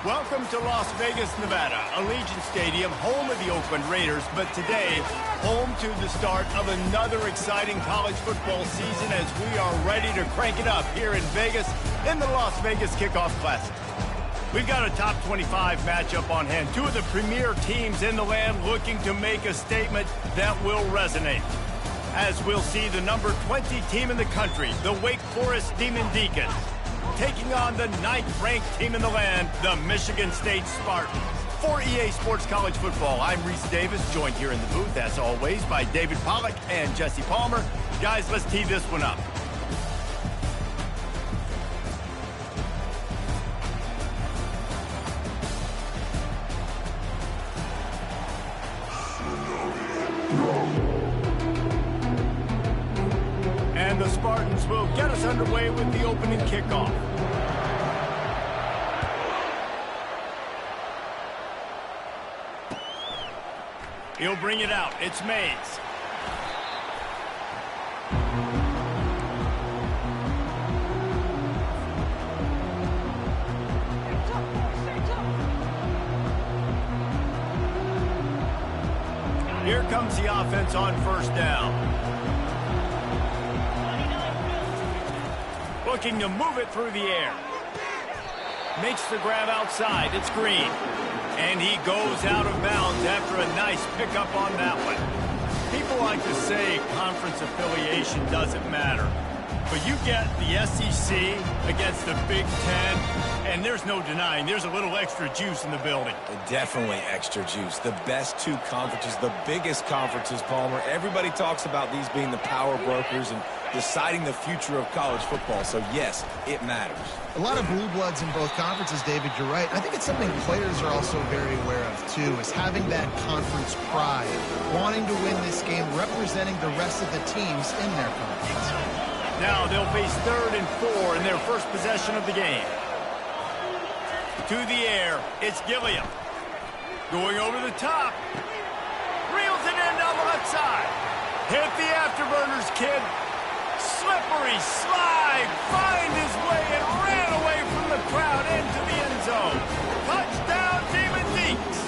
Welcome to Las Vegas, Nevada, Allegiant Stadium, home of the Oakland Raiders, but today, home to the start of another exciting college football season as we are ready to crank it up here in Vegas in the Las Vegas Kickoff Classic. We've got a top 25 matchup on hand. Two of the premier teams in the land looking to make a statement that will resonate. As we'll see the number 20 team in the country, the Wake Forest Demon Deacons, taking on the 9th-ranked team in the land, the Michigan State Spartans. For EA Sports College Football, I'm Reese Davis, joined here in the booth, as always, by David Pollack and Jesse Palmer. Guys, let's tee this one up. And the Spartans will get us underway with the opening kickoff. He'll bring it out. It's Mays. Here comes the offense on first down. Looking to move it through the air. Makes the grab outside. It's Green. And he goes out of bounds after a nice pickup on that one. People like to say conference affiliation doesn't matter. But you get the SEC against the Big Ten, and there's no denying there's a little extra juice in the building. Definitely extra juice. The best two conferences, the biggest conferences, Palmer. Everybody talks about these being the power brokers and deciding the future of college football. So, yes, it matters. A lot of blue bloods in both conferences, David, you're right. I think it's something players are also very aware of, too, is having that conference pride, wanting to win this game, representing the rest of the teams in their conference. Now they'll face 3rd and 4 in their first possession of the game. To the air, it's Gilliam. Going over the top. Reels it in down the left side. Hit the afterburners, kid. Slippery slide. Find his way and ran away from the crowd into the end zone. Touchdown, Demon Deacs.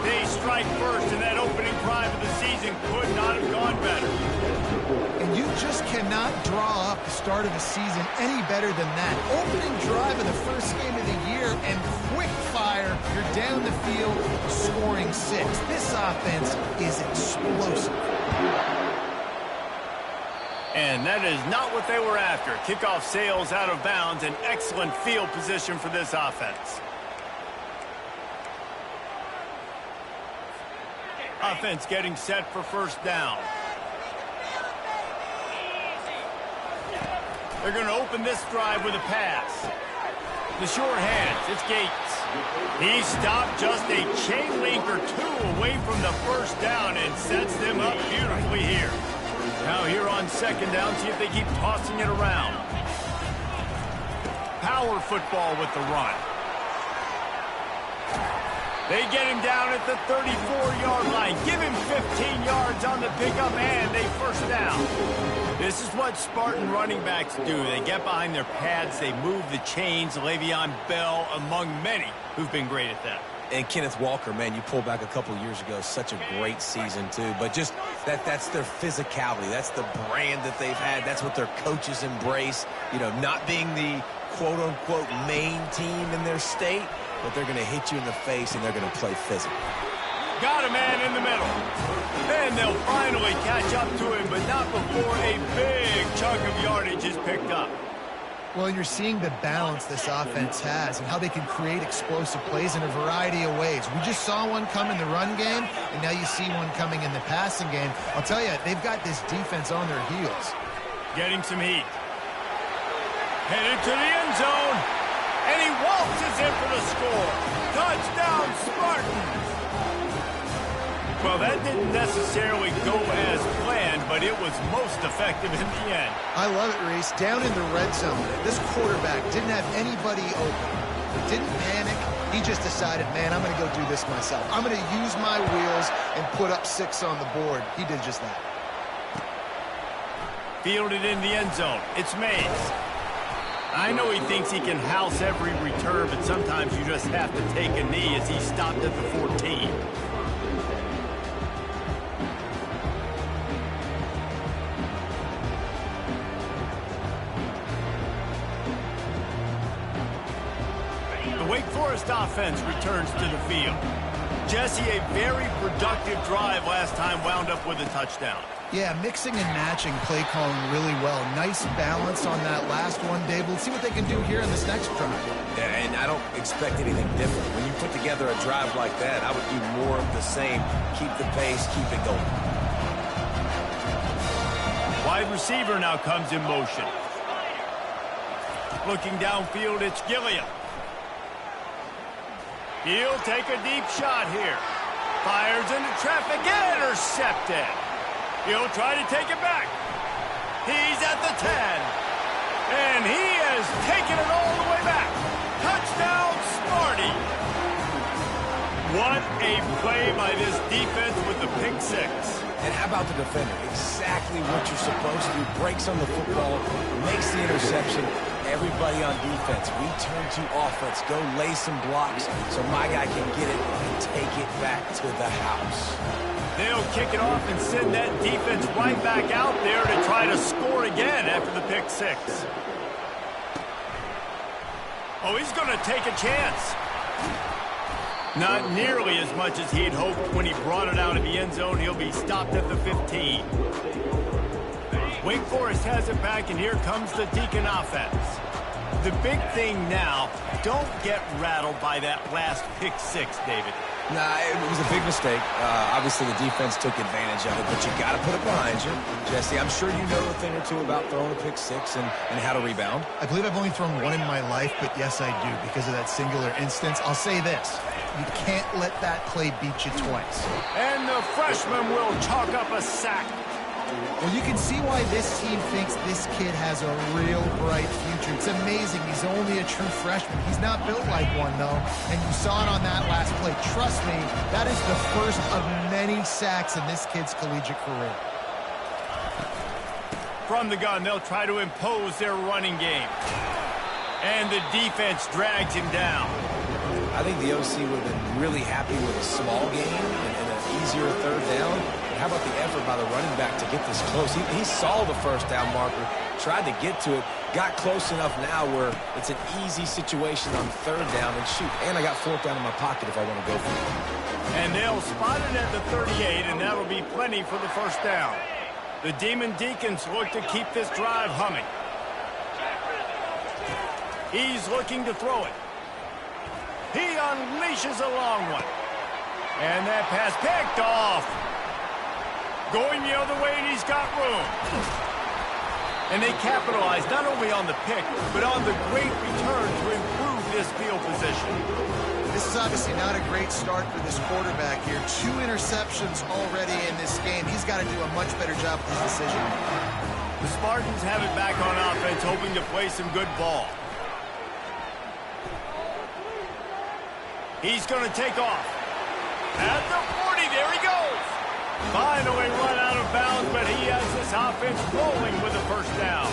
They strike first, and that opening drive of the season could not have gone better. And you just cannot draw up the start of a season any better than that. Opening drive of the first game of the year and quick fire. You're down the field scoring 6. This offense is explosive. And that is not what they were after. Kickoff sails out of bounds. An excellent field position for this offense. Offense getting set for first down. They're going to open this drive with a pass. The short hands, it's Gates. He stopped just a chain link or two away from the first down and sets them up beautifully here. Now here on second down, see if they keep tossing it around. Power football with the run. They get him down at the 34-yard line. Give him 15 yards on the pickup and a first down. This is what Spartan running backs do. They get behind their pads, they move the chains. Le'Veon Bell among many who've been great at that. And Kenneth Walker, man, you pull back a couple years ago, such a great season, too. But just that's their physicality. That's the brand that they've had. That's what their coaches embrace. You know, not being the quote-unquote main team in their state, but they're going to hit you in the face, and they're going to play physical. Got a man in the middle. Then they'll finally catch up to him, but not before a big chunk of yardage is picked up. Well, you're seeing the balance this offense has and how they can create explosive plays in a variety of ways. We just saw one come in the run game, and now you see one coming in the passing game. I'll tell you, they've got this defense on their heels. Getting some heat. Headed to the end zone. And he waltzes in for the score. Touchdown, Spartans. Well, that didn't necessarily go as planned, but it was most effective in the end. I love it, Reese. Down in the red zone, this quarterback didn't have anybody open. He didn't panic. He just decided, man, I'm going to go do this myself. I'm going to use my wheels and put up 6 on the board. He did just that. Fielded in the end zone. It's Mays. I know he thinks he can house every return, but sometimes you just have to take a knee as he stopped at the 14. The Wake Forest offense returns to the field. Jesse, a very productive drive last time wound up with a touchdown. Yeah, mixing and matching play calling really well. Nice balance on that last one, Dave. We'll see what they can do here in this next drive. Yeah, and I don't expect anything different. When you put together a drive like that, I would do more of the same. Keep the pace, keep it going. Wide receiver now comes in motion. Looking downfield, it's Gilliam. He'll take a deep shot here. Fires into traffic, intercepted. He'll try to take it back. He's at the 10. And he has taken it all the way back. Touchdown, Sparty. What a play by this defense with the pick six. And how about the defender? Exactly what you're supposed to do. Breaks on the football, makes the interception. Everybody on defense, return to offense. Go lay some blocks so my guy can get it and take it back to the house. They'll kick it off and send that defense right back out there to try to score again after the pick six. Oh, he's going to take a chance. Not nearly as much as he'd hoped when he brought it out of the end zone. He'll be stopped at the 15. Wake Forest has it back, and here comes the Deacon offense. The big thing now, don't get rattled by that last pick six, David. Nah, it was a big mistake. Obviously, the defense took advantage of it, but you got to put it behind you. Jesse, I'm sure you know a thing or two about throwing a pick six and how to rebound. I believe I've only thrown one in my life, but yes, I do, because of that singular instance. I'll say this. You can't let that play beat you twice. And the freshman will chalk up a sack. Well, you can see why this team thinks this kid has a real bright future. It's amazing. He's only a true freshman. He's not built like one, though. And you saw it on that last play. Trust me, that is the first of many sacks in this kid's collegiate career. From the gun, they'll try to impose their running game. And the defense drags him down. I think the OC would have been really happy with a small game and an easier third down. How about the effort by the running back to get this close? He saw the first down marker, tried to get to it, got close enough now where it's an easy situation on third down, and shoot, and I got fourth down in my pocket if I want to go for it. And they'll spot it at the 38, and that'll be plenty for the first down. The Demon Deacons look to keep this drive humming. He's looking to throw it. He unleashes a long one. And that pass picked off. Going the other way, and he's got room. And they capitalize not only on the pick, but on the great return to improve this field position. This is obviously not a great start for this quarterback here. 2 interceptions already in this game. He's got to do a much better job with his decision. The Spartans have it back on offense, hoping to play some good ball. He's going to take off. At the 40, there he goes. Finally run out of bounds, but he has this offense rolling with a first down.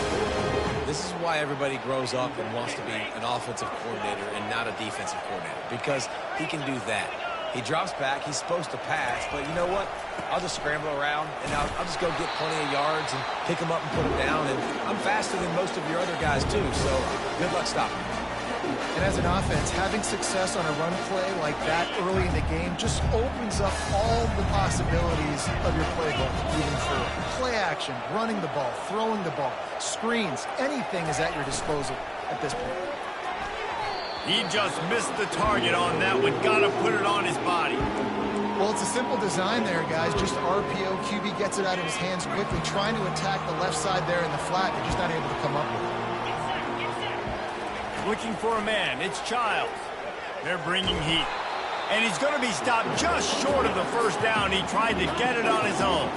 This is why everybody grows up and wants to be an offensive coordinator and not a defensive coordinator, because he can do that. He drops back. He's supposed to pass, but you know what? I'll just scramble around, and I'll just go get plenty of yards and pick them up and put them down, and I'm faster than most of your other guys, too, so good luck stopping me. And as an offense, having success on a run play like that early in the game just opens up all the possibilities of your playbook moving forward. Play action, running the ball, throwing the ball, screens, anything is at your disposal at this point. He just missed the target on that one. Got to put it on his body. Well, it's a simple design there, guys. Just RPO. QB gets it out of his hands quickly, trying to attack the left side there in the flat. They're just not able to come up with it. Looking for a man. It's Childs. They're bringing heat. And he's going to be stopped just short of the first down. He tried to get it on his own.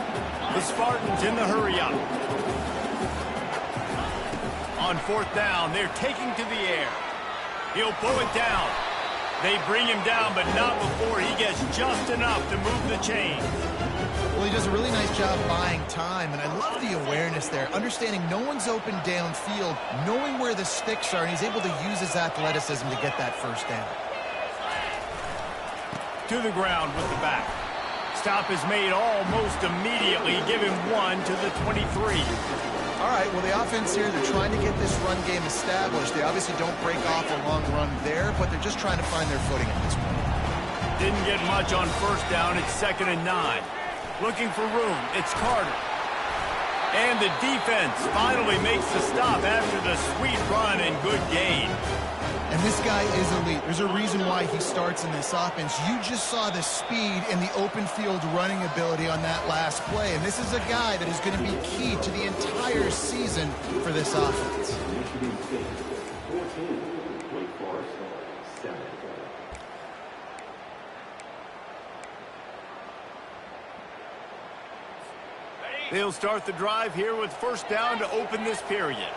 The Spartans in the hurry up. On fourth down, they're taking to the air. He'll pull it down. They bring him down, but not before he gets just enough to move the chain. Well, he does a really nice job buying time, and I love the awareness there, understanding no one's open downfield, knowing where the sticks are, and he's able to use his athleticism to get that first down. To the ground with the back. Stop is made almost immediately. Give him 1 to the 23. All right, well, the offense here, they're trying to get this run game established. They obviously don't break off a long run there, but they're just trying to find their footing at this point. Didn't get much on first down. It's 2nd and 9. Looking for room. It's Carter. And the defense finally makes the stop after the sweet run and good gain. And this guy is elite. There's a reason why he starts in this offense. You just saw the speed and the open field running ability on that last play. And this is a guy that is going to be key to the entire season for this offense. They'll start the drive here with first down to open this period.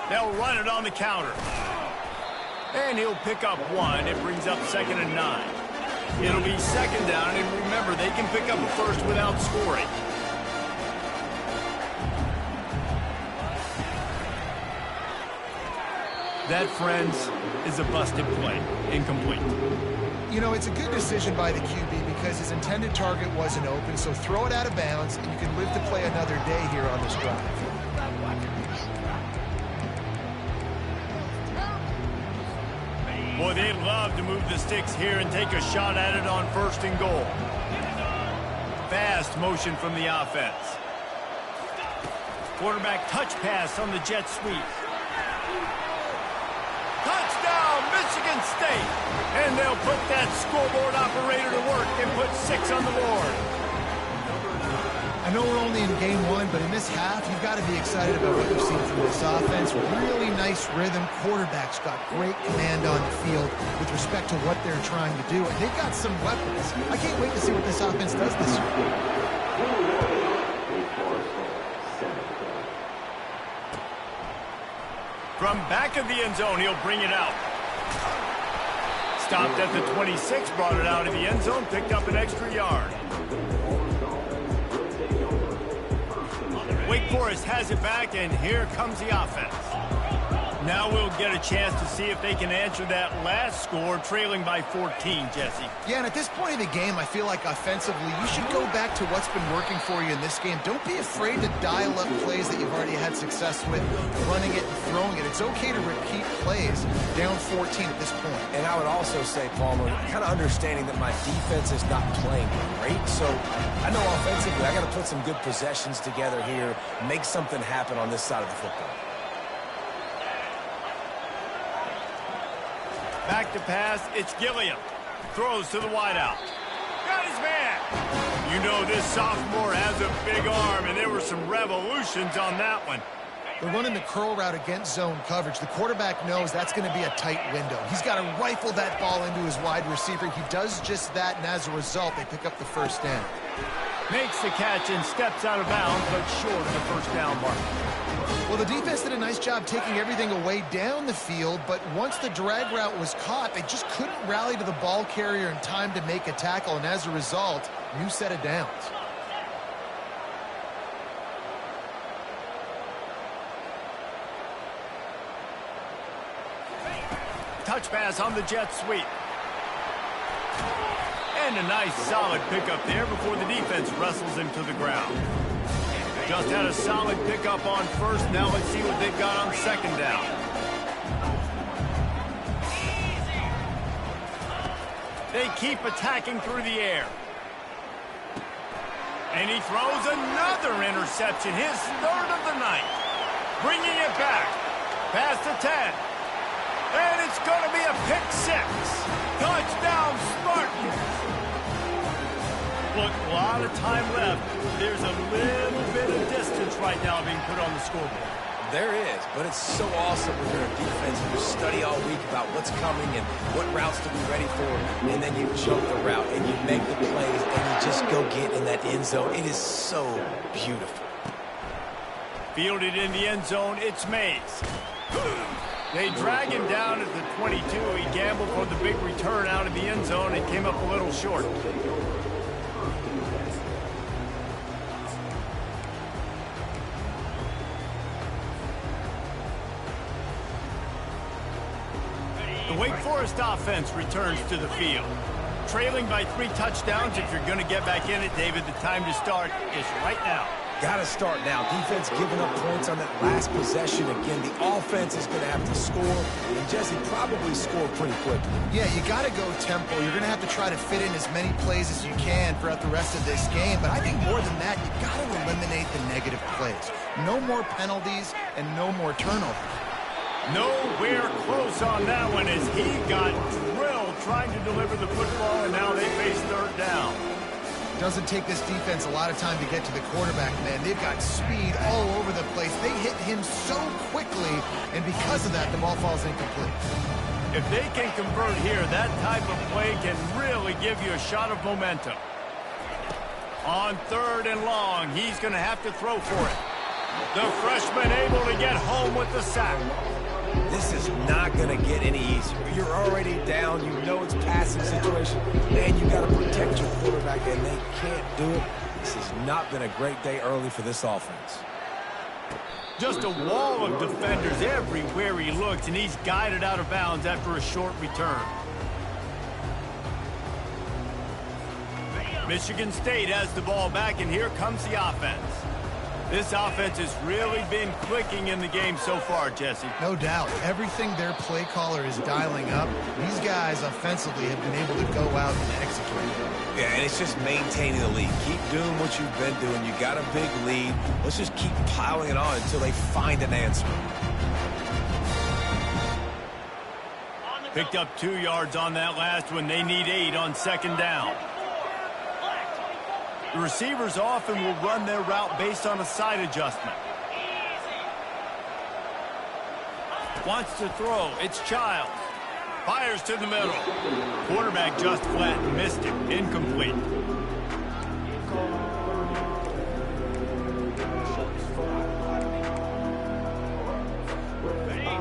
They'll run it on the counter. And he'll pick up 1. It brings up 2nd and 9. It'll be 2nd down, and remember, they can pick up a first without scoring. That, friends, is a busted play. Incomplete. You know, it's a good decision by the QB because his intended target wasn't open, so throw it out of bounds, and you can live to play another day here on this drive. Boy, they'd love to move the sticks here and take a shot at it on 1st and goal. Fast motion from the offense. Quarterback touch pass on the jet sweep. Touchdown, Michigan State! And they'll put that scoreboard operator to work and put 6 on the board. I know we're only in game 1, but in this half, you've got to be excited about what you've seen from this offense. Really nice rhythm. Quarterback's got great command on the field with respect to what they're trying to do. And they've got some weapons. I can't wait to see what this offense does this year. From back of the end zone, he'll bring it out. Stopped at the 26, brought it out of the end zone, picked up an extra yard. Wake Forest has it back, and here comes the offense. Now we'll get a chance to see if they can answer that last score, trailing by 14, Jesse. Yeah, and at this point of the game, I feel like offensively, you should go back to what's been working for you in this game. Don't be afraid to dial up plays that you've already had success with, running it and throwing it. It's okay to repeat plays down 14 at this point. And I would also say, Palmer, kind of understanding that my defense is not playing great, so I know offensively I got to put some good possessions together here, make something happen on this side of the football. Back to pass, it's Gilliam. Throws to the wideout. Got his man. You know this sophomore has a big arm, and there were some revolutions on that one. They're running the curl route against zone coverage. The quarterback knows that's going to be a tight window. He's got to rifle that ball into his wide receiver. He does just that, and as a result, they pick up the first down. Makes the catch and steps out of bounds, but short of the first down mark. Well, the defense did a nice job taking everything away down the field, but once the drag route was caught, they just couldn't rally to the ball carrier in time to make a tackle, and as a result, new set of downs. Touch pass on the jet sweep. And a nice solid pickup there before the defense wrestles him to the ground. Just had a solid pickup on first. Now let's see what they've got on 2nd down. They keep attacking through the air. And he throws another interception, his 3rd of the night. Bringing it back. Past the 10. And it's going to be a pick 6. Touchdown, Spartans. Look, a lot of time left. There's a little bit of distance right now being put on the scoreboard. There is, but it's so awesome when you're a defense and you study all week about what's coming and what routes to be ready for, and then you jump the route and you make the plays and you just go get in that end zone. It is so beautiful. Fielded in the end zone, it's Mays. They drag him down at the 22. He gambled for the big return out of the end zone and came up a little short. The Wake Forest offense returns to the field. Trailing by 3 touchdowns. If you're going to get back in it, David, the time to start is right now. Got to start now. Defense giving up points on that last possession. Again, the offense is going to have to score, and Jesse probably score pretty quickly. Yeah, you got to go tempo. You're going to have to try to fit in as many plays as you can throughout the rest of this game. But I think more than that, you got to eliminate the negative plays. No more penalties and no more turnovers. Nowhere close on that one as he got drilled trying to deliver the football, and now they face third down. Doesn't take this defense a lot of time to get to the quarterback, man. They've got speed all over the place. They hit him so quickly, and because of that, the ball falls incomplete. If they can convert here, that type of play can really give you a shot of momentum. On 3rd and long, he's going to have to throw for it. The freshman able to get home with the sack. This is not going to get any easier. You're already down. You know it's passing situation. Man, you got to protect your quarterback, and they can't do it. This has not been a great day early for this offense. Just a wall of defenders everywhere he looks, and he's guided out of bounds after a short return. Michigan State has the ball back, and here comes the offense. This offense has really been clicking in the game so far, Jesse. No doubt. Everything their play caller is dialing up, these guys offensively have been able to go out and execute. Yeah, and it's just maintaining the lead. Keep doing what you've been doing. You got a big lead. Let's just keep piling it on until they find an answer. Picked up 2 yards on that last one. They need 8 on 2nd down. The receivers often will run their route based on a side adjustment. Wants to throw. It's Childs. Fires to the middle. Quarterback just flat and missed it. Incomplete.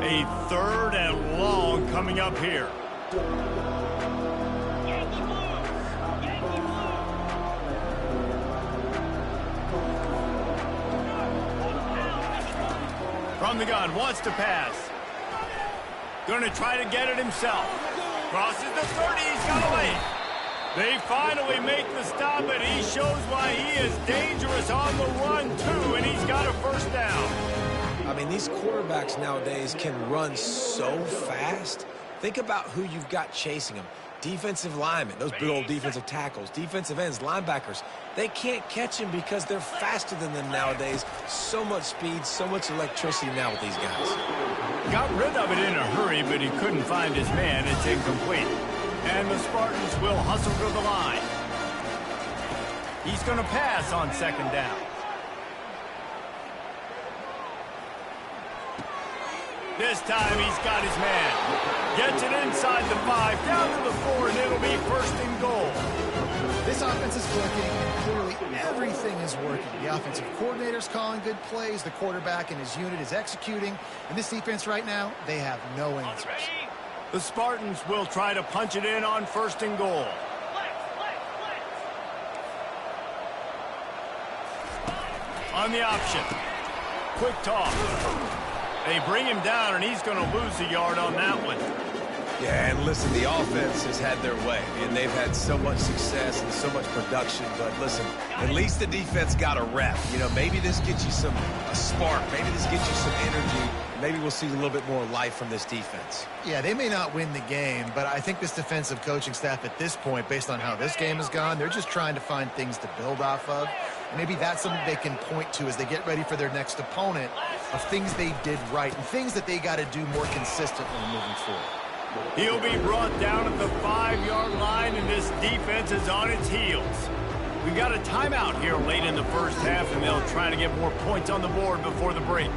A 3rd and long coming up here. From the gun, wants to pass. Going to try to get it himself. Crosses the 30, he's got away. They finally make the stop, and he shows why he is dangerous on the run, too, and he's got a 1st down. I mean, these quarterbacks nowadays can run so fast. Think about who you've got chasing them. Defensive linemen, those big old defensive tackles, defensive ends, linebackers. They can't catch him because they're faster than them nowadays. So much speed, so much electricity now with these guys. Got rid of it in a hurry, but he couldn't find his man. It's incomplete. And the Spartans will hustle to the line. He's going to pass on 2nd down. This time he's got his man. Gets it inside the 5, down to the 4, and it'll be 1st and goal. This offense is clicking, and clearly everything is working. The offensive coordinator's calling good plays. The quarterback and his unit is executing. And this defense right now, they have no answers. The Spartans will try to punch it in on 1st and goal. On the option. Quick toss. They bring him down, and he's going to lose a yard on that one. Yeah, and listen, the offense has had their way, and they've had so much success and so much production. But listen, at least the defense got a rep. You know, maybe this gets you a spark. Maybe this gets you some energy. Maybe we'll see a little bit more life from this defense. Yeah, they may not win the game, but I think this defensive coaching staff at this point, based on how this game has gone, they're just trying to find things to build off of. And maybe that's something they can point to as they get ready for their next opponent, of things they did right and things that they got to do more consistently moving forward. He'll be brought down at the 5-yard line, and this defense is on its heels. We've got a timeout here late in the 1st half, and they'll try to get more points on the board before the break.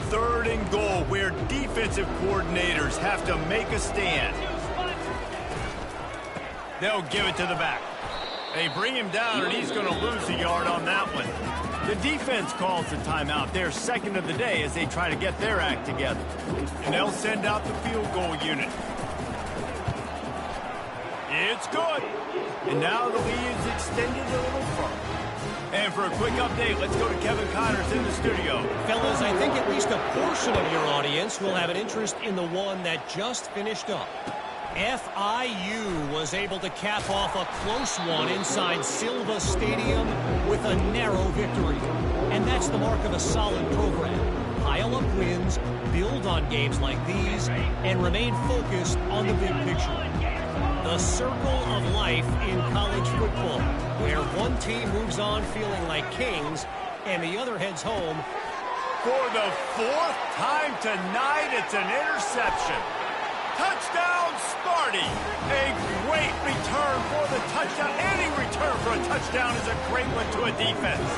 Third and goal, where defensive coordinators have to make a stand. They'll give it to the back. They bring him down, and he's going to lose a yard on that one. The defense calls the timeout. They're second of the day as they try to get their act together. And they'll send out the field goal unit. It's good. And now the lead is extended a little further. And for a quick update, let's go to Kevin Connors in the studio. Fellas, I think at least a portion of your audience will have an interest in the one that just finished up. FIU was able to cap off a close one inside Silva Stadium with a narrow victory. And that's the mark of a solid program. Pile up wins, build on games like these, and remain focused on the big picture. The circle of life in college football, where one team moves on feeling like kings and the other heads home. For the fourth time tonight, it's an interception. Touchdown, Sparty. A great return for the touchdown. Any return for a touchdown is a great one to a defense.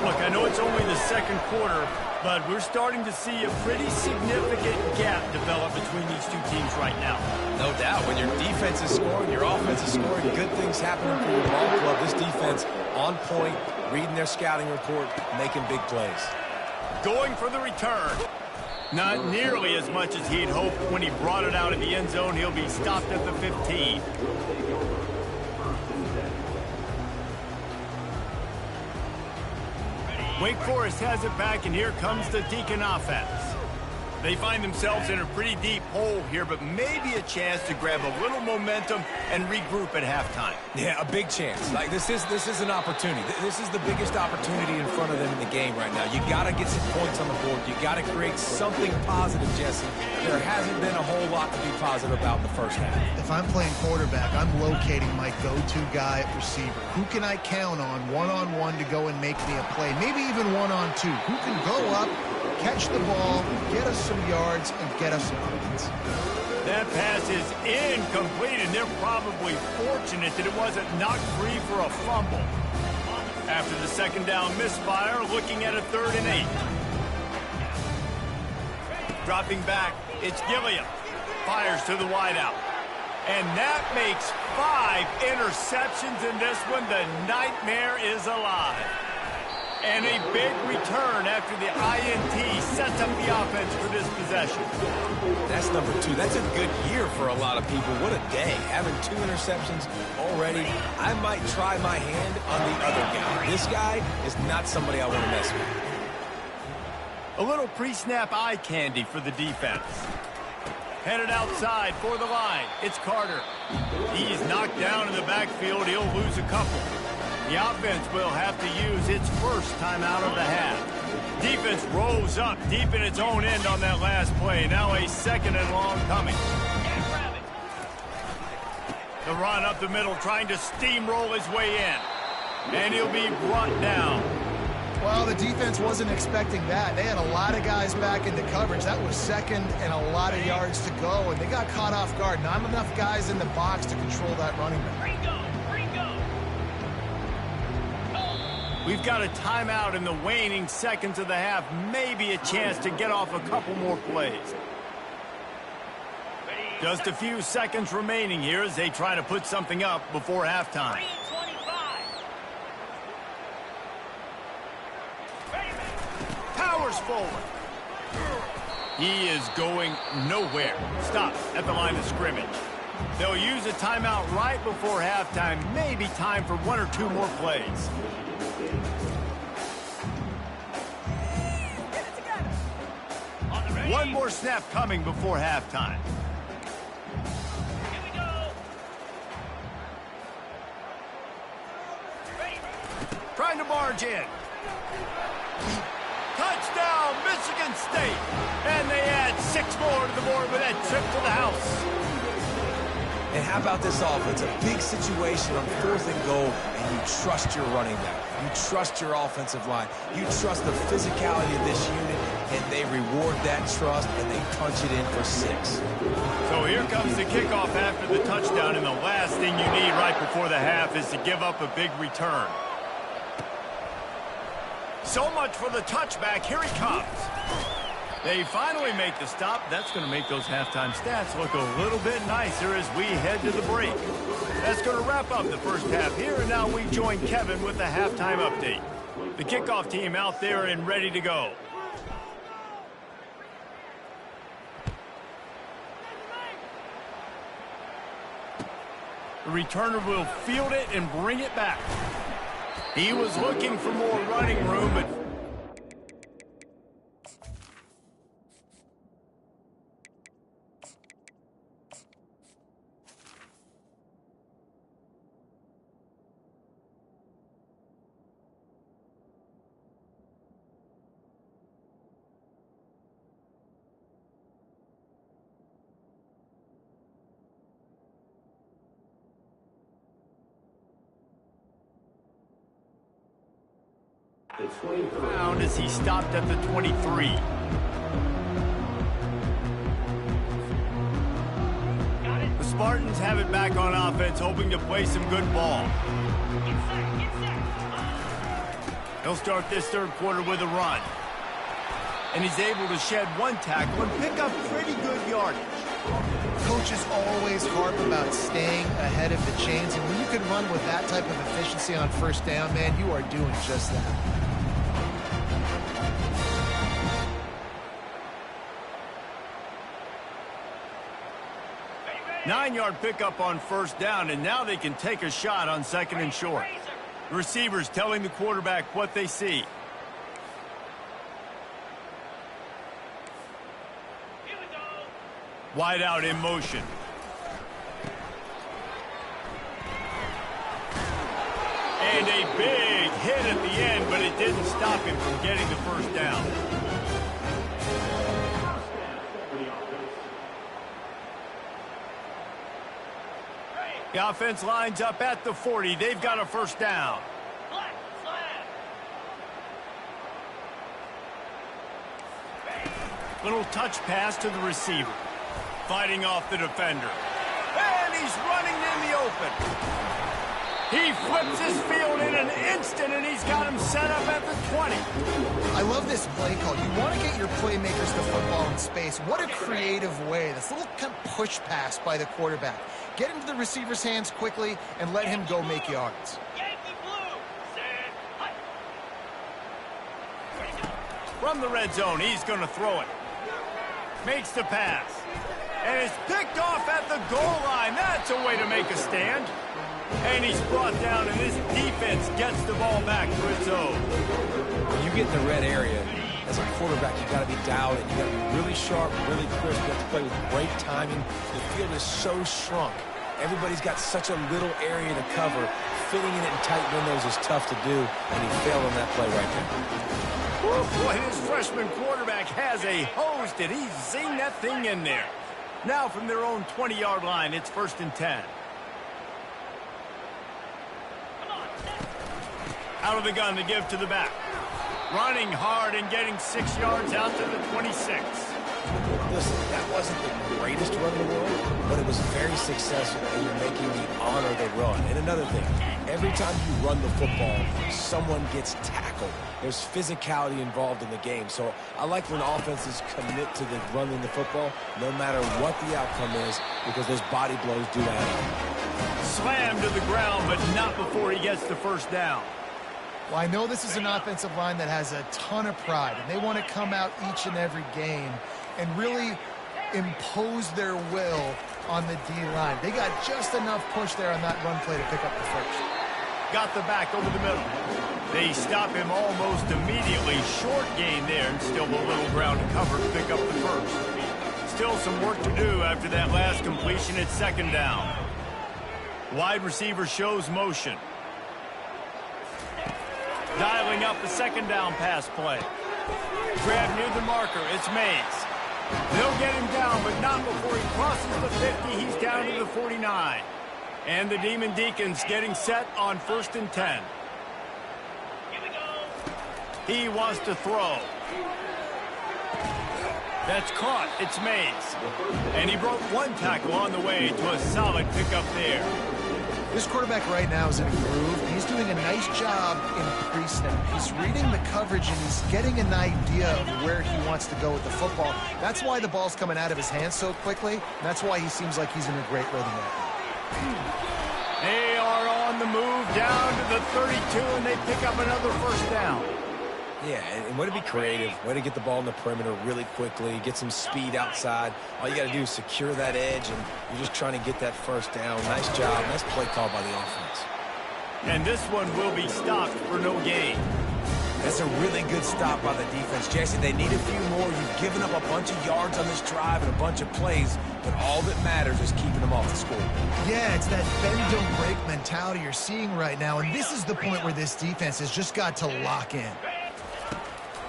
Look, I know it's only the second quarter, but we're starting to see a pretty significant gap develop between these two teams right now. No doubt. When your defense is scoring, your offense is scoring, good things happening for your ball club. This defense on point, reading their scouting report, making big plays. Going for the return. Not nearly as much as he'd hoped when he brought it out of the end zone. He'll be stopped at the 15. Wake Forest has it back, and here comes the Deacon offense. They find themselves in a pretty deep hole here, but maybe a chance to grab a little momentum and regroup at halftime. Yeah, a big chance. Like this is an opportunity. This is the biggest opportunity in front of them in the game right now. You got to get some points on the board. You got to create something positive, Jesse. There hasn't been a whole lot to be positive about in the first half. If I'm playing quarterback, I'm locating my go-to guy at receiver. Who can I count on one-on-one to go and make me a play? Maybe even one-on-two. Who can go up, catch the ball, get us some yards, and get us some points. That pass is incomplete, and they're probably fortunate that it wasn't knocked free for a fumble. After the second down misfire, looking at a 3rd and 8. Dropping back, it's Gilliam. Fires to the wideout. And that makes 5 interceptions in this one. The nightmare is alive. And a big return after the INT sets up the offense for this possession. That's number 2. That's a good year for a lot of people. What a day. Having 2 interceptions already. I might try my hand on the other guy. This guy is not somebody I want to mess with. A little pre-snap eye candy for the defense. Headed outside for the line. It's Carter. He's knocked down in the backfield. He'll lose a couple. The offense will have to use its first timeout of the half. Defense rolls up deep in its own end on that last play. Now a 2nd and long coming. The run up the middle, trying to steamroll his way in. And he'll be brought down. Well, the defense wasn't expecting that. They had a lot of guys back into coverage. That was 2nd and a lot of yards to go, and they got caught off guard. Not enough guys in the box to control that running back. We've got a timeout in the waning seconds of the half. Maybe a chance to get off a couple more plays. Just a few seconds remaining here as they try to put something up before halftime. Powers forward. He is going nowhere. Stop at the line of scrimmage. They'll use a timeout right before halftime. Maybe time for 1 or 2 more plays. One more snap coming before halftime. Here we go. Trying to barge in. Touchdown, Michigan State. And they add 6 more to the board with that trip to the house. And how about this offense? A big situation on 4th and goal, and you trust your running back. You trust your offensive line. You trust the physicality of this unit, and they reward that trust, and they punch it in for 6. So here comes the kickoff after the touchdown, and the last thing you need right before the half is to give up a big return. So much for the touchback. Here he comes. They finally make the stop. That's going to make those halftime stats look a little bit nicer as we head to the break. That's going to wrap up the first half here, and now we join Kevin with the halftime update. The kickoff team out there and ready to go. The returner will field it and bring it back. He was looking for more running room, but found as he stopped at the 23. The Spartans have it back on offense, hoping to play some good ball. He'll start this third quarter with a run. And he's able to shed one tackle and pick up pretty good yardage. Coaches always harp about staying ahead of the chains, and when you can run with that type of efficiency on first down, man, you are doing just that. 9-yard pickup on first down, and now they can take a shot on second and short. The receivers telling the quarterback what they see. Wide out in motion. And a big hit at the end, but it didn't stop him from getting the first down. The offense lines up at the 40. They've got a first down. Little touch pass to the receiver. Fighting off the defender. And he's running in the open. He flips his field in an instant, and he's got him set up at the 20. I love this play call. You want to get your playmakers the football in space. What a creative way. This little kind of push pass by the quarterback. Get into the receiver's hands quickly and let him go make yards. From the red zone, he's going to throw it. Makes the pass. And it's picked off at the goal line. That's a way to make a stand. And he's brought down, and his defense gets the ball back to its own. When you get in the red area, as a quarterback, you got to be dialed in. You got to be really sharp, really crisp. You have to play with great timing. The field is so shrunk. Everybody's got such a little area to cover. Fitting it in tight windows is tough to do, and he failed on that play right there. Oh, boy, this freshman quarterback has a hosed it. He's seen that thing in there. Now from their own 20-yard line, it's 1st and 10. Out of the gun to give to the back. Running hard and getting 6 yards out to the 26. Listen, that wasn't the greatest run in the world, but it was very successful, and you're making the honor the run. And another thing, every time you run the football, someone gets tackled. There's physicality involved in the game. So I like when offenses commit to the running the football, no matter what the outcome is, because those body blows do add up. Slammed to the ground, but not before he gets the first down. Well, I know this is an offensive line that has a ton of pride, and they want to come out each and every game and really impose their will on the D-line. They got just enough push there on that run play to pick up the first. Got the back over the middle. They stop him almost immediately. Short gain there, and still a little ground to cover to pick up the first. Still some work to do after that last completion at 2nd down. Wide receiver shows motion. Dialing up the 2nd down pass play. Grab near the marker. It's Mays. They'll get him down, but not before he crosses the 50. He's down to the 49. And the Demon Deacons getting set on 1st and 10. He wants to throw. That's caught. It's Mays. And he broke one tackle on the way to a solid pickup there. This quarterback right now is in a groove, and he's doing a nice job in pre-snap. He's reading the coverage, and he's getting an idea of where he wants to go with the football. That's why the ball's coming out of his hands so quickly, and that's why he seems like he's in a great rhythm right now. They are on the move down to the 32, and they pick up another first down. Yeah, and way to be creative, way to get the ball in the perimeter really quickly, get some speed outside. All you got to do is secure that edge, and you're just trying to get that first down. Nice job. Nice play call by the offense. And this one will be stopped for no gain. That's a really good stop by the defense. Jesse, they need a few more. You've given up a bunch of yards on this drive and a bunch of plays, but all that matters is keeping them off the score. Yeah, it's that bend-don't-break mentality you're seeing right now, and this is the point where this defense has just got to lock in.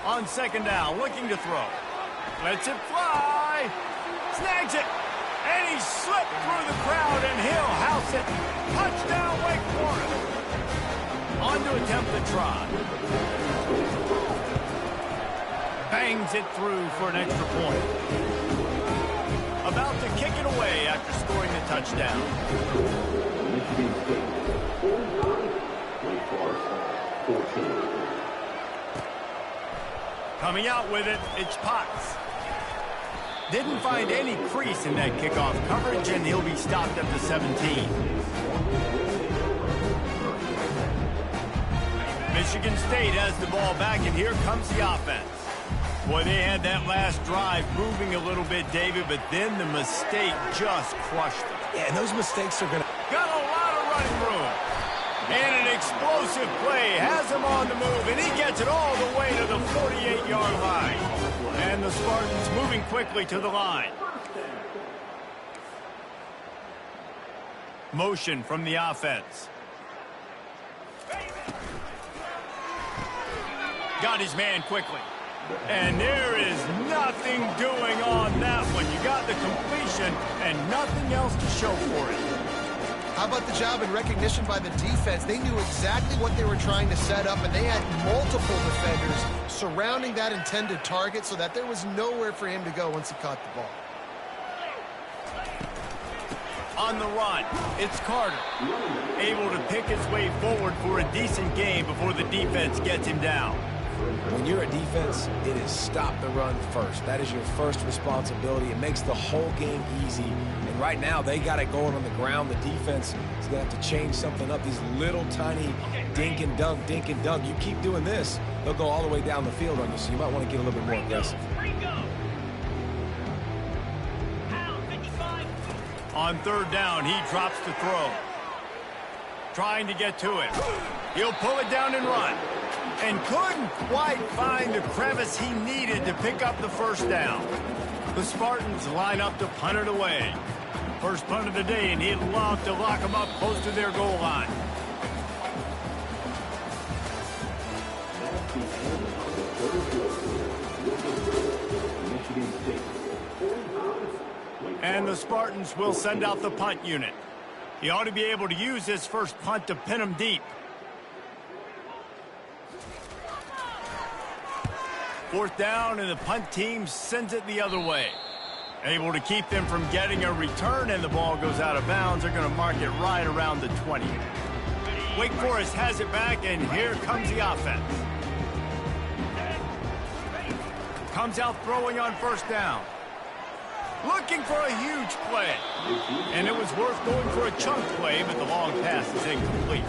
On second down, looking to throw. Lets it fly. Snags it. And he slipped through the crowd, and he'll house it. Touchdown, Wake Forest. On to attempt the try. Bangs it through for an extra point. About to kick it away after scoring the touchdown. Wake Forest, 14. Coming out with it, it's Potts. Didn't find any crease in that kickoff coverage, and he'll be stopped at the 17. Michigan State has the ball back, and here comes the offense. Boy, they had that last drive moving a little bit, David, but then the mistake just crushed them. Yeah, and those mistakes are going to... Got a lot of running room. And an explosive play has him on the move, and he gets it all the way to the 48-yard line. And the Spartans moving quickly to the line. Motion from the offense. Got his man quickly. And there is nothing doing on that one. You got the completion and nothing else to show for it. How about the job and recognition by the defense? They knew exactly what they were trying to set up, and they had multiple defenders surrounding that intended target so that there was nowhere for him to go once he caught the ball. On the run, it's Carter. Able to pick his way forward for a decent gain before the defense gets him down. When you're a defense, it is stop the run first. That is your first responsibility. It makes the whole game easy. And right now, they got it going on the ground. The defense is going to have to change something up. These little tiny dink and dunk, dink and dunk. You keep doing this, they'll go all the way down the field on you, so you might want to get a little bit more aggressive. On third down, he drops to throw. Trying to get to it. He'll pull it down and run. And couldn't quite find the crevice he needed to pick up the first down. The Spartans line up to punt it away. First punt of the day, and he'd love to lock them up close to their goal line. And the Spartans will send out the punt unit. He ought to be able to use this first punt to pin him deep. Fourth down, and the punt team sends it the other way. Able to keep them from getting a return, and the ball goes out of bounds. They're going to mark it right around the 20. Wake Forest has it back, and here comes the offense. Comes out throwing on first down. Looking for a huge play. And it was worth going for a chunk play, but the long pass is incomplete.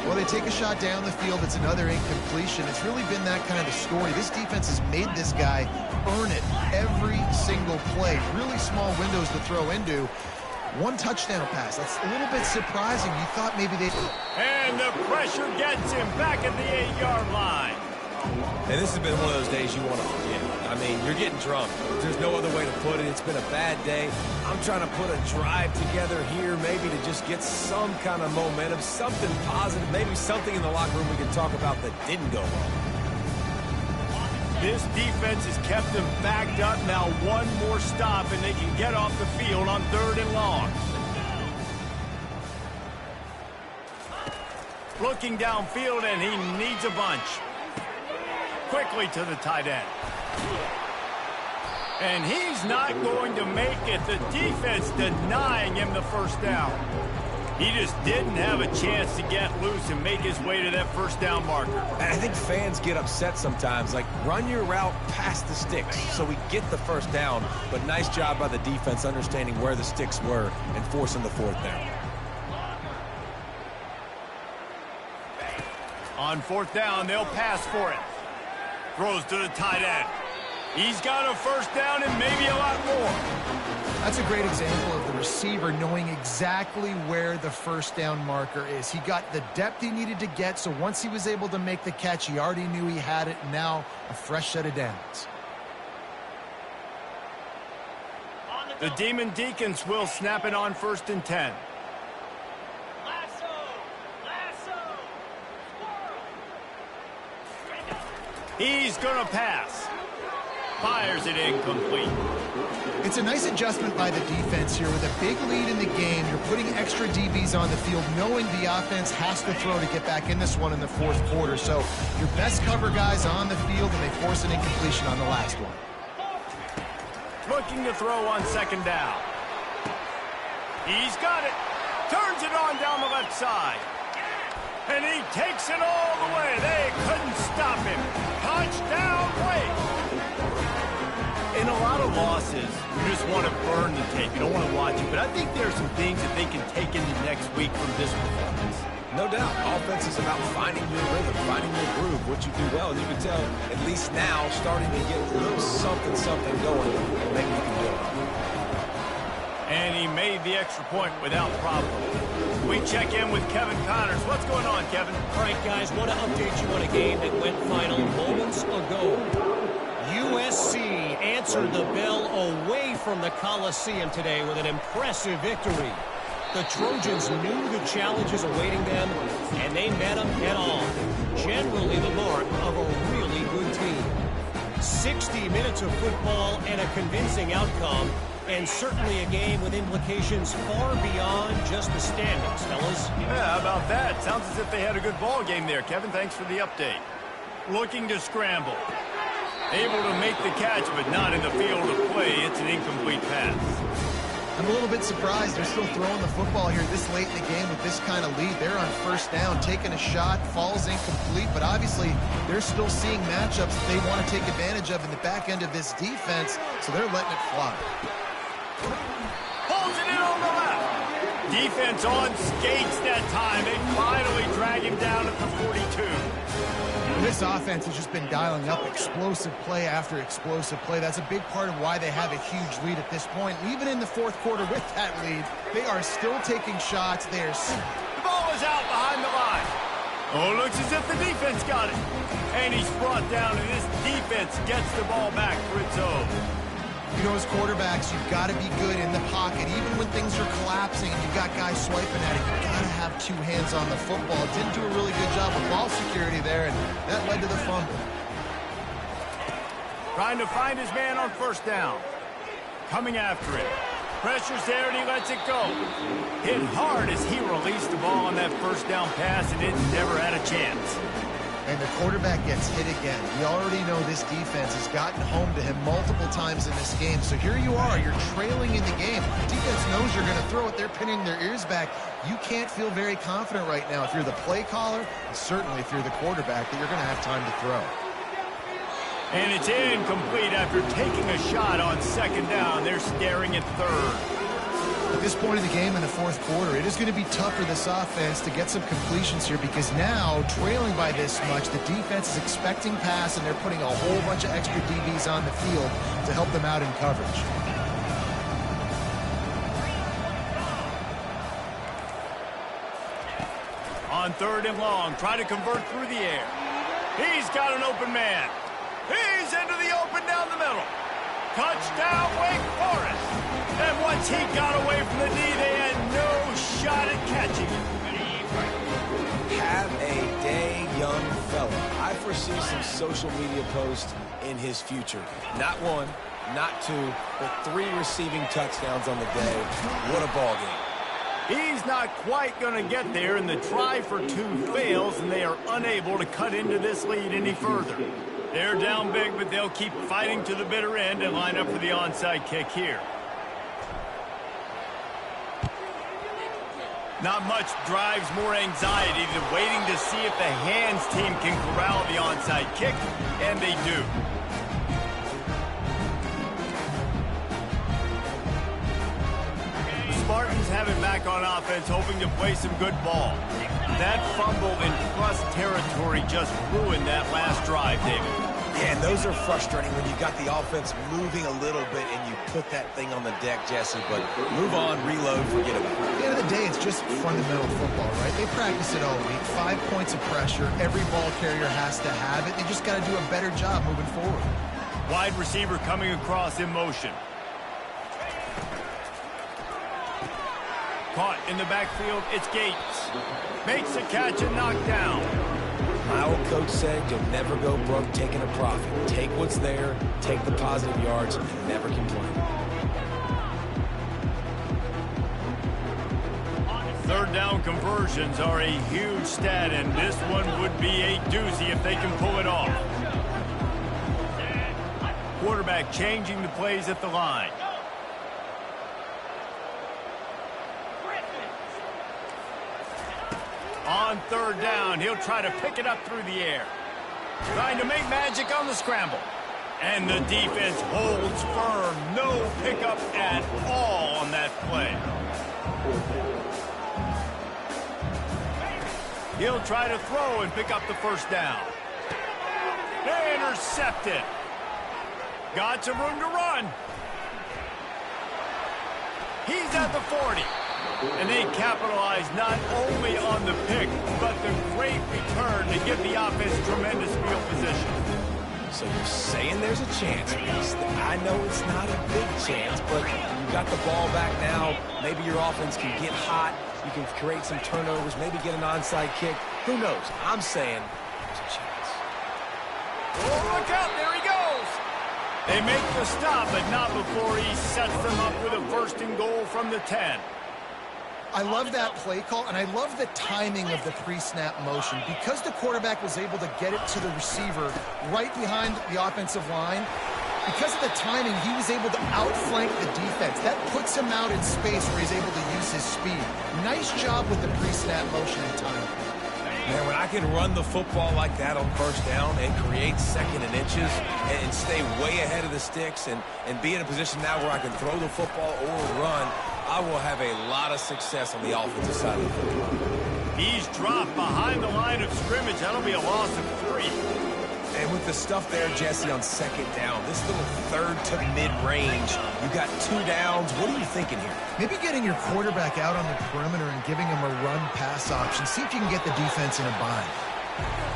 Well, they take a shot down the field. It's another incompletion. It's really been that kind of a story. This defense has made this guy earn it every single play. Really small windows to throw into. One touchdown pass. That's a little bit surprising. You thought maybe they... And the pressure gets him back at the 8-yard line. And this has been one of those days you want to forget. I mean, you're getting drunk. There's no other way to put it. It's been a bad day. I'm trying to put a drive together here, maybe to just get some kind of momentum, something positive, maybe something in the locker room we can talk about that didn't go well. This defense has kept them backed up. Now one more stop, and they can get off the field on third and long. Looking downfield, and he needs a bunch. Quickly to the tight end. And he's not going to make it. The defense denying him the first down. He just didn't have a chance to get loose and make his way to that first down marker. And I think fans get upset sometimes, like run your route past the sticks so we get the first down, but nice job by the defense understanding where the sticks were and forcing the fourth down. On fourth down, they'll pass for it. Throws to the tight end. He's got a first down and maybe a lot more. That's a great example of the receiver knowing exactly where the first down marker is. He got the depth he needed to get, so once he was able to make the catch, he already knew he had it. Now a fresh set of downs. The Demon Deacons will snap it on 1st and 10. He's going to pass. Fires it incomplete. It's a nice adjustment by the defense here. With a big lead in the game, you're putting extra DBs on the field, knowing the offense has to throw to get back in this one in the fourth quarter. So your best cover guys on the field, and they force an incompletion on the last one. Looking to throw on 2nd down. He's got it. Turns it on down the left side. And he takes it all the way. They couldn't stop him. Touchdown, Wake. In a lot of losses, you just want to burn the tape. You don't want to watch it. But I think there are some things that they can take into next week from this performance. No doubt. Offense is about finding your rhythm, finding your groove, what you do well. And you can tell, at least now, starting to get a little something going, and maybe you can do it. And he made the extra point without problem. We check in with Kevin Connors. What's going on, Kevin? All right, guys, want to update you on a game that went final moments ago. USC answered the bell away from the Coliseum today with an impressive victory. The Trojans knew the challenges awaiting them, and they met them head-on. Generally the mark of a really good team. 60 minutes of football and a convincing outcome, and certainly a game with implications far beyond just the standings, fellas. Yeah, how about that? Sounds as if they had a good ball game there, Kevin. Thanks for the update. Looking to scramble. Able to make the catch, but not in the field of play. It's an incomplete pass. I'm a little bit surprised they're still throwing the football here this late in the game with this kind of lead. They're on 1st down, taking a shot, falls incomplete, but obviously they're still seeing matchups that they want to take advantage of in the back end of this defense, so they're letting it fly. Pulls it in on the left. Defense on skates that time. They finally drag him down at the 42. This offense has just been dialing up explosive play after explosive play. That's a big part of why they have a huge lead at this point. Even in the fourth quarter with that lead, they are still taking shots. The ball is out behind the line. Oh, looks as if the defense got it. And he's brought down, and this defense gets the ball back for its own. You know, as quarterbacks, you've got to be good in the pocket. Even when things are collapsing and you've got guys swiping at it, you've got to have 2 hands on the football. Didn't do a really good job with ball security there, and that led to the fumble. Trying to find his man on 1st down. Coming after it. Pressure's there, and he lets it go. Hit hard as he released the ball on that 1st down pass, and it never had a chance. And the quarterback gets hit again. We already know this defense has gotten home to him multiple times in this game. So here you are, you're trailing in the game. Defense knows you're going to throw it. They're pinning their ears back. You can't feel very confident right now if you're the play caller, and certainly if you're the quarterback, that you're going to have time to throw. And it's incomplete after taking a shot on 2nd down. They're staring at 3rd. At this point in the game in the fourth quarter, it is going to be tough for this offense to get some completions here because now, trailing by this much, the defense is expecting pass, and they're putting a whole bunch of extra DBs on the field to help them out in coverage. On 3rd and long, try to convert through the air. He's got an open man. He's into the open down the middle. Touchdown, Wake Forest. And once he got away from the knee, they had no shot at catching him. Have a day, young fella. I foresee some social media posts in his future. Not 1, not 2, but 3 receiving touchdowns on the day. What a ball game. He's not quite going to get there, and the try for 2 fails, and they are unable to cut into this lead any further. They're down big, but they'll keep fighting to the bitter end and line up for the onside kick here. Not much drives more anxiety than waiting to see if the hands team can corral the onside kick, and they do. The Spartans have it back on offense, hoping to play some good ball. That fumble in plus territory just ruined that last drive, David. Yeah, and those are frustrating when you got the offense moving a little bit and you put that thing on the deck, Jesse. But move on, reload, forget about it. At the end of the day, it's just fundamental football, right? They practice it all week. 5 points of pressure. Every ball carrier has to have it. They just got to do a better job moving forward. Wide receiver coming across in motion. Caught in the backfield, it's Gates. Makes a catch and knocked down. My old coach said you'll never go broke taking a profit. Take what's there, take the positive yards, and never complain. Third down conversions are a huge stat, and this one would be a doozy if they can pull it off. Quarterback changing the plays at the line. On third down, he'll try to pick it up through the air. Trying to make magic on the scramble. And the defense holds firm. No pickup at all on that play. He'll try to throw and pick up the first down. Intercepted. Got some room to run. He's at the 40. And they capitalize not only on the pick, but the great return to give the offense tremendous field position. So you're saying there's a chance. I know it's not a big chance, but you got the ball back now. Maybe your offense can get hot. You can create some turnovers, maybe get an onside kick. Who knows? I'm saying there's a chance. Oh, look out. There he goes. They make the stop, but not before he sets them up with a first and goal from the 10. I love that play call, and I love the timing of the pre-snap motion. Because the quarterback was able to get it to the receiver right behind the offensive line, because of the timing, he was able to outflank the defense. That puts him out in space where he's able to use his speed. Nice job with the pre-snap motion and timing. Man, when I can run the football like that on first down and create second and inches and stay way ahead of the sticks and be in a position now where I can throw the football or run, I will have a lot of success on the offensive side of the football. He's dropped behind the line of scrimmage. That'll be a loss of 3. And with the stuff there, Jesse, on second down, this little third to mid-range, you got 2 downs. What are you thinking here? Maybe getting your quarterback out on the perimeter and giving him a run-pass option. See if you can get the defense in a bind.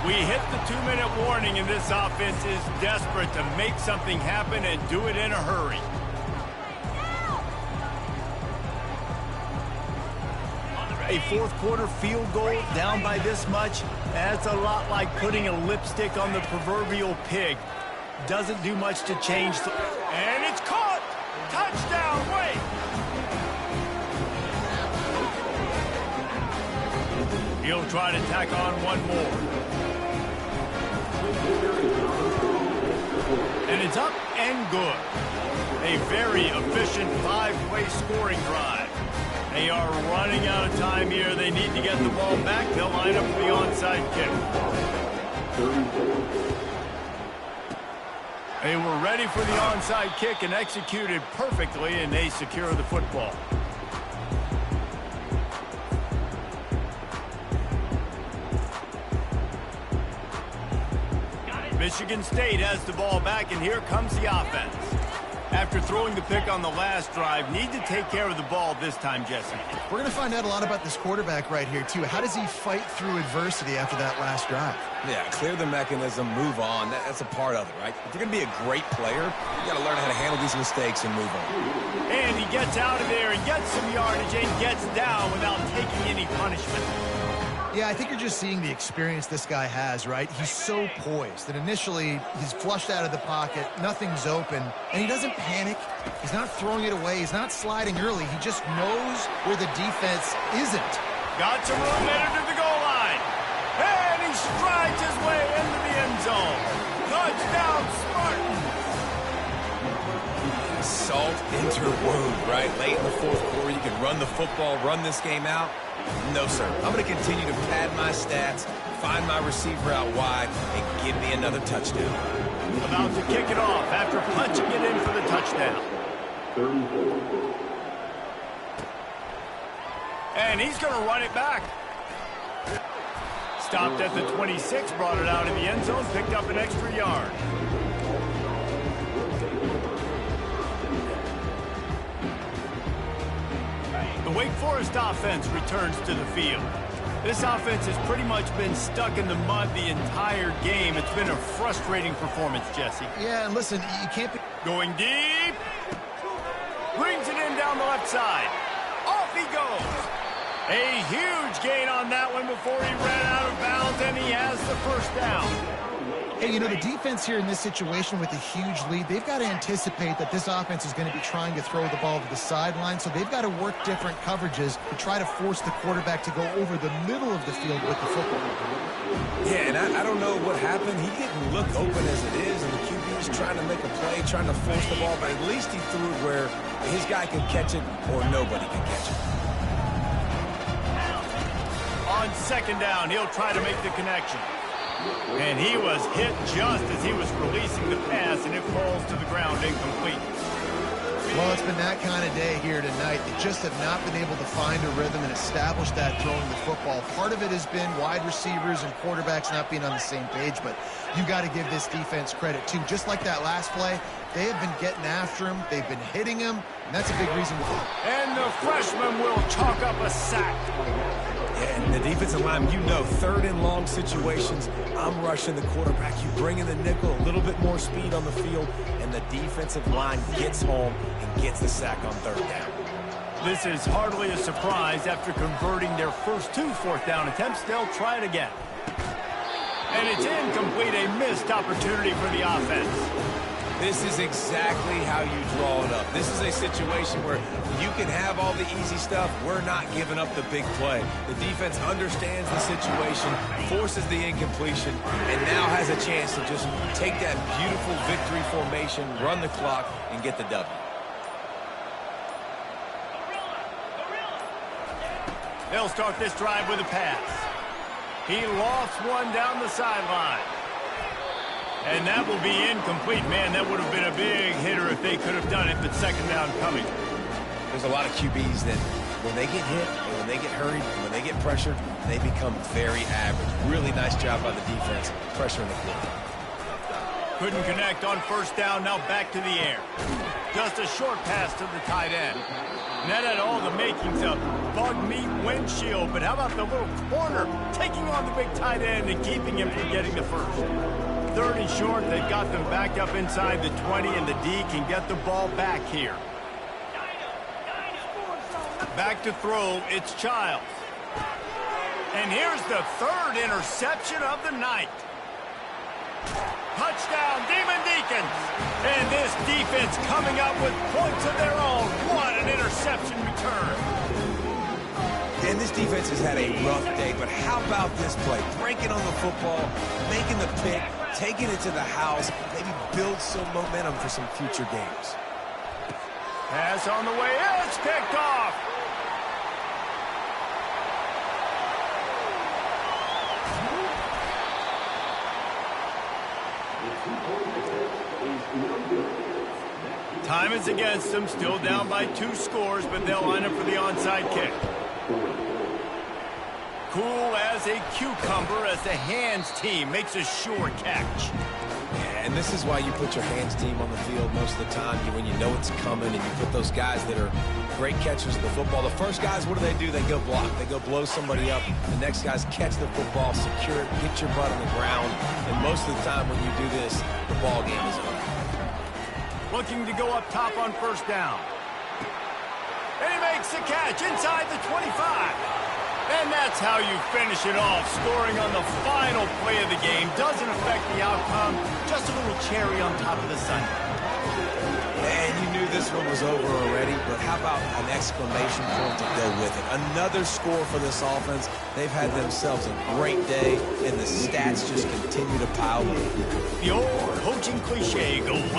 We hit the 2-minute warning, and this offense is desperate to make something happen and do it in a hurry. A fourth-quarter field goal down by this much, that's a lot like putting a lipstick on the proverbial pig. Doesn't do much to change. And it's caught! Touchdown, wait! He'll try to tack on one more. And it's up and good. A very efficient 5-play scoring drive. They are running out of time here. They need to get the ball back. They'll line up for the onside kick. They were ready for the onside kick and executed perfectly, and they secure the football. Michigan State has the ball back, and here comes the offense. After throwing the pick on the last drive, need to take care of the ball this time, Jesse. We're going to find out a lot about this quarterback right here, too. How does he fight through adversity after that last drive? Yeah, clear the mechanism, move on. That's a part of it, right? If you're going to be a great player, you got to learn how to handle these mistakes and move on. And he gets out of there and gets some yardage and gets down without taking any punishment. Yeah, I think you're just seeing the experience this guy has, right? He's so poised that initially he's flushed out of the pocket, nothing's open, and he doesn't panic. He's not throwing it away. He's not sliding early. He just knows where the defense isn't. Got some room headed to the goal line. And he strides his way into the end zone. Touchdown, Spartans. insult interwove, right? Late in the fourth quarter, you can run the football, run this game out. No, sir. I'm going to continue to pad my stats, find my receiver out wide, and give me another touchdown. About to kick it off after punching it in for the touchdown. 34. And he's going to run it back. Stopped at the 26, brought it out in the end zone, picked up an extra yard. The Wake Forest offense returns to the field. This offense has pretty much been stuck in the mud the entire game. It's been a frustrating performance, Jesse. Yeah, and listen, you can't be... Going deep. Brings it in down the left side. Off he goes. A huge gain on that one before he ran out of bounds, and he has the first down. Hey, you know, the defense here in this situation with a huge lead, they've got to anticipate that this offense is going to be trying to throw the ball to the sideline, so they've got to work different coverages to try to force the quarterback to go over the middle of the field with the football. Yeah, and I don't know what happened. He didn't look open as it is, and the QB's trying to make a play, trying to force the ball, but at least he threw it where his guy could catch it or nobody could catch it. On second down, he'll try to make the connection. And he was hit just as he was releasing the pass, and it falls to the ground incomplete. Well, it's been that kind of day here tonight. They just have not been able to find a rhythm and establish that throwing the football. Part of it has been wide receivers and quarterbacks not being on the same page, but you got to give this defense credit, too. Just like that last play, they have been getting after him. They've been hitting him, and that's a big reason why. And the freshman will chalk up a sack. And the defensive line, you know, third and long situations, I'm rushing the quarterback. You bring in the nickel, a little bit more speed on the field, and the defensive line gets home and gets the sack on third down. This is hardly a surprise. After converting their first two fourth down attempts, they'll try it again. And it's incomplete, a missed opportunity for the offense. This is exactly how you draw it up. This is a situation where you can have all the easy stuff. We're not giving up the big play. The defense understands the situation, forces the incompletion, and now has a chance to just take that beautiful victory formation, run the clock, and get the W. They'll start this drive with a pass. He lofts one down the sideline. And that will be incomplete. Man, that would have been a big hitter if they could have done it, but second down coming. There's a lot of QBs that when they get hit, and when they get hurried, and when they get pressured, they become very average. Really nice job by the defense, pressuring the quarterback. Couldn't connect on first down, now back to the air. Just a short pass to the tight end. And that had all the makings of bug meat windshield, but how about the little corner taking on the big tight end and keeping him from getting the first? Third and short, they've got them back up inside the 20, and the D can get the ball back here. Back to throw, it's Childs. And here's the third interception of the night. Touchdown, Demon Deacons. And this defense coming up with points of their own. What an interception return. And this defense has had a rough day, but how about this play? Breaking on the football, making the pick, taking it to the house, maybe build some momentum for some future games. Pass on the way, it's picked off. Time is against them, still down by 2 scores, but they'll line up for the onside kick. Cool as a cucumber as the hands team makes a sure catch. Yeah, and this is why you put your hands team on the field most of the time, when you know it's coming, and you put those guys that are great catchers of the football. The first guys, what do? They go block. They go blow somebody up. The next guys catch the football, secure it, get your butt on the ground, and most of the time when you do this, the ball game is over. Looking to go up top on first down. And he makes the catch inside the 25. And that's how you finish it off. Scoring on the final play of the game doesn't affect the outcome. Just a little cherry on top of the sundae. And you knew this one was over already, but how about an exclamation point to go with it? Another score for this offense. They've had themselves a great day, and the stats just continue to pile up. The old coaching cliche, go